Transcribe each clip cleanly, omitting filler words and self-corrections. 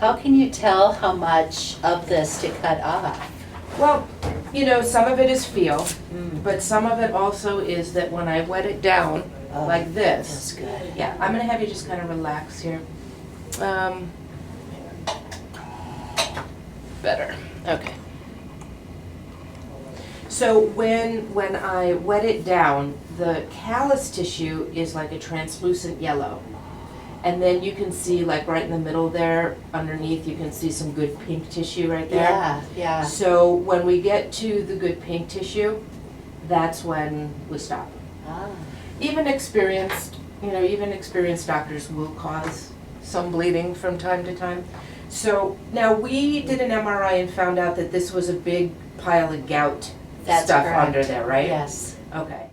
How can you tell how much of this to cut off? Well, you know, some of it is feel, but some of it also is that when I wet it down like this. That's good. Yeah, I'm gonna have you just kind of relax here. Better. Okay. So when I wet it down, the callus tissue is like a translucent yellow. And then you can see, like right in the middle there, underneath, you can see some good pink tissue right there. Yeah, yeah. So when we get to the good pink tissue, that's when we stop. Ah. Even experienced doctors will cause some bleeding from time to time. So now we did an MRI and found out that this was a big pile of gout That's stuff correct. under there, right? Yes. Okay.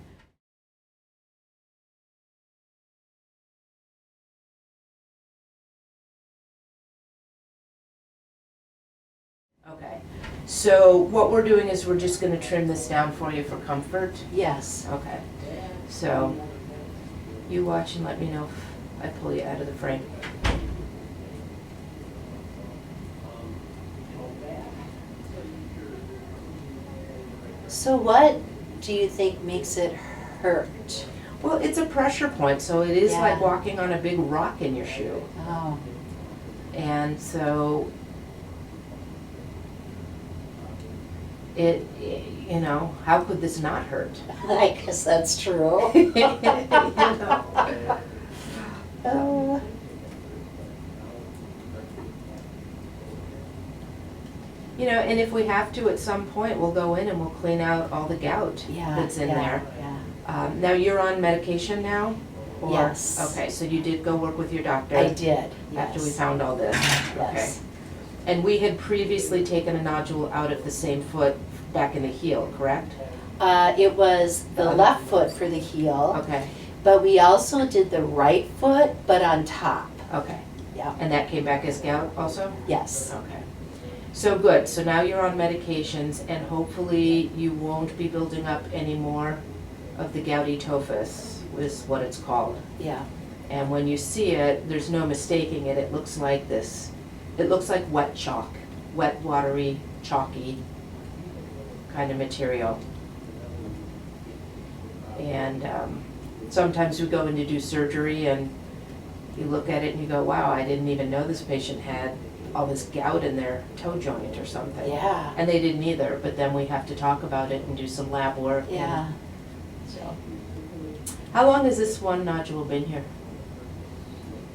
Okay. So what we're doing is we're just going to trim this down for you for comfort. Yes. Okay. So you watch and let me know if I pull you out of the frame. So what do you think makes it hurt? Well, it's a pressure point, so it is Yeah. like walking on a big rock in your shoe. Oh. And so you know, how could this not hurt? I guess that's true. You know. Oh. You know, and if we have to at some point, we'll go in and we'll clean out all the gout Yeah, that's in yeah, there. Yeah. Now you're on medication now? Or- Yes. Okay, so you did go work with your doctor? I did. After we Yes. found all this? Yes. Okay. And we had previously taken a nodule out of the same foot back in the heel, correct? It was the left foot for the heel, Okay, but we also did the right foot, but on top. okay. Yeah. And that came back as gout also? Yes. Okay. So good, so now you're on medications and hopefully you won't be building up any more of the gouty tophus, is what it's called. Yeah. And when you see it, there's no mistaking it, it looks like this. It looks like wet chalk, wet, watery, chalky kind of material. And sometimes we go in to do surgery and you look at it and you go, wow, I didn't even know this patient had all this gout in their toe joint or something. Yeah. And they didn't either, but then we have to talk about it and do some lab work. and Yeah. So, how long has this one nodule been here?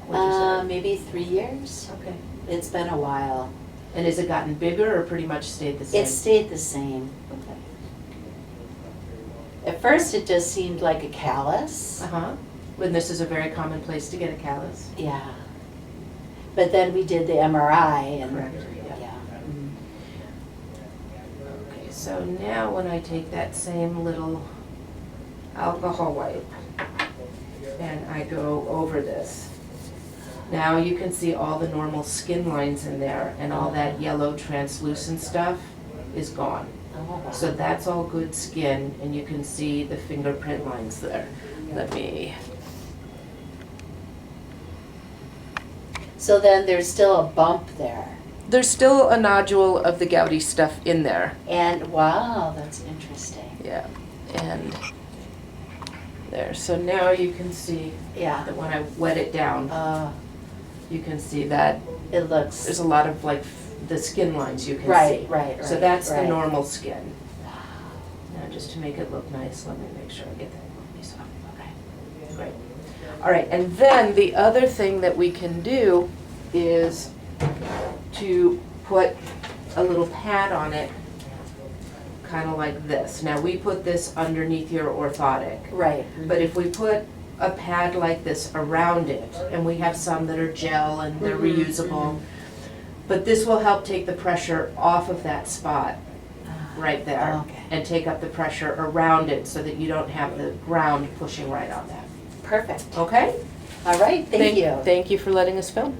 What'd you say? Maybe 3 years. Okay. It's been a while. And has it gotten bigger or pretty much stayed the same? It stayed the same. Okay. At first, it just seemed like a callus. Uh-huh. When this is a very common place to get a callus. Yeah. But then we did the MRI and. Correct. Yeah. Mhm. Okay, so now when I take that same little alcohol wipe and I go over this, now you can see all the normal skin lines in there and all that yellow translucent stuff is gone. Oh, wow. So that's all good skin and you can see the fingerprint lines there. Let me, So then there's still a bump there. there's still a nodule of the gouty stuff in there. And wow, that's interesting. Yeah, and there, so now you can see Yeah. that when I wet it down, you can see that It looks. there's a lot of like the skin lines you can Right, see. right, So right, that's the right. normal skin. Now just to make it look nice, let me make sure I get that piece off. Okay, great. All right, and then the other thing that we can do is to put a little pad on it, kind of like this. Now we put this underneath your orthotic. Right. But if we put a pad like this around it, and we have some that are gel and they're reusable, but this will help take the pressure off of that spot right there. Okay. And take up the pressure around it so that you don't have the ground pushing right on that. Perfect. Okay? All right, thank you. Thank you for letting us film.